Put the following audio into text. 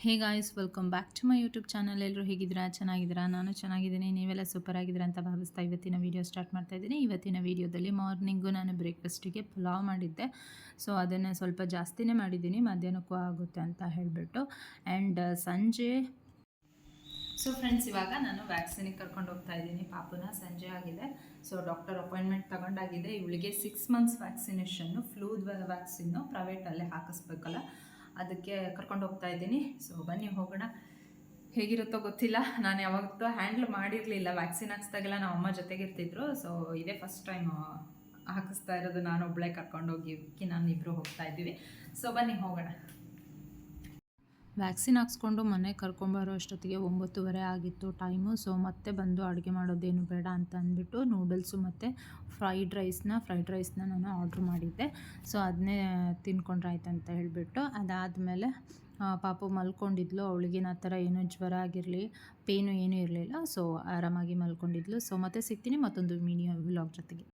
Hey guys, welcome back to my YouTube channel. ಎಲ್ಲರೂ ಹೇಗಿದ್ದೀರಾ? ಚೆನ್ನಾಗಿದ್ದೀರಾ? ನಾನು ಚೆನ್ನಾಗಿದ್ದೀನಿ. ನೀವೆಲ್ಲ ಸೂಪರ್ ಆಗಿದ್ದೀರಾ ಅಂತ ಭಾವಿಸ್ತಾ ಇವತ್ತಿನ ವೀಡಿಯೋ ಸ್ಟಾರ್ಟ್ ಮಾಡ್ತಾ ಇದ್ದೀನಿ. ಇವತ್ತಿನ ವೀಡಿಯೋದಲ್ಲಿ ಮಾರ್ನಿಂಗು ನಾನು ಬ್ರೇಕ್ಫಾಸ್ಟಿಗೆ ಪಲಾವ್ ಮಾಡಿದ್ದೆ. ಸೊ ಅದನ್ನು ಸ್ವಲ್ಪ ಜಾಸ್ತಿನೇ ಮಾಡಿದ್ದೀನಿ, ಮಧ್ಯಾಹ್ನಕ್ಕೂ ಆಗುತ್ತೆ ಅಂತ ಹೇಳಿಬಿಟ್ಟು. ಆ್ಯಂಡ್ ಸಂಜೆ ಫ್ರೆಂಡ್ಸ್, ಇವಾಗ ನಾನು ವ್ಯಾಕ್ಸಿನಿಗೆ ಕರ್ಕೊಂಡು ಹೋಗ್ತಾ ಇದ್ದೀನಿ ಪಾಪುನ. ಸಂಜೆ ಆಗಿದೆ. ಸೊ ಡಾಕ್ಟರ್ ಅಪಾಯಿಂಟ್ಮೆಂಟ್ ತಗೊಂಡಾಗಿದೆ. ಇವಳಿಗೆ 6 ಮಂತ್ಸ್ ವ್ಯಾಕ್ಸಿನೇಷನ್ನು, ಫ್ಲೂದ್ ವ್ಯಾಕ್ಸಿನ್ನು ಪ್ರೈವೇಟಲ್ಲೇ ಹಾಕಿಸ್ಬೇಕಲ್ಲ, ಅದಕ್ಕೆ ಕರ್ಕೊಂಡು ಹೋಗ್ತಾ ಇದ್ದೀನಿ. ಸೊ ಬನ್ನಿ ಹೋಗೋಣ. ಹೇಗಿರುತ್ತೋ ಗೊತ್ತಿಲ್ಲ, ನಾನು ಯಾವತ್ತೂ ಹ್ಯಾಂಡ್ಲ್ ಮಾಡಿರಲಿಲ್ಲ. ವ್ಯಾಕ್ಸಿನ್ ಹಾಕ್ಸ್ದಾಗೆಲ್ಲ ನಾವು ಅಮ್ಮ ಜೊತೆಗಿರ್ತಿದ್ರು. ಸೊ ಇದೇ ಫಸ್ಟ್ ಟೈಮ್ ಹಾಕಿಸ್ತಾ ಇರೋದು. ನಾನು ಒಬ್ಬಳೇ ಕರ್ಕೊಂಡೋಗಿ ನಾನು ಇಬ್ಬರು ಹೋಗ್ತಾ ಇದ್ದೀವಿ. ಸೊ ಬನ್ನಿ ಹೋಗೋಣ. ವ್ಯಾಕ್ಸಿನ್ ಹಾಕ್ಸ್ಕೊಂಡು ಮನೆ ಕರ್ಕೊಂಬರೋ ಅಷ್ಟೊತ್ತಿಗೆ 9:30 ಆಗಿತ್ತು ಟೈಮು. ಸೊ ಮತ್ತೆ ಬಂದು ಅಡುಗೆ ಮಾಡೋದೇನು ಬೇಡ ಅಂತ ಅಂದ್ಬಿಟ್ಟು ನೂಡಲ್ಸು ಮತ್ತು ಫ್ರೈಡ್ ರೈಸ್ನ ನಾನು ಆರ್ಡ್ರ್ ಮಾಡಿದ್ದೆ. ಸೊ ಅದನ್ನೇ ತಿನ್ಕೊಂಡ್ರೆ ಆಯ್ತು ಅಂತ ಹೇಳಿಬಿಟ್ಟು, ಅದಾದಮೇಲೆ ಪಾಪು ಮಲ್ಕೊಂಡಿದ್ಲು. ಅವಳಿಗೇನು ಆ ಥರ ಏನೂ ಜ್ವರ ಆಗಿರಲಿ, ಪೇನು ಏನೂ ಇರಲಿಲ್ಲ. ಸೊ ಆರಾಮಾಗಿ ಮಲ್ಕೊಂಡಿದ್ಲು. ಸೊ ಮತ್ತೆ ಸಿಗ್ತೀನಿ ಮತ್ತೊಂದು ಮಿನಿ ವ್ಲಾಗ್ ಜೊತೆಗೆ.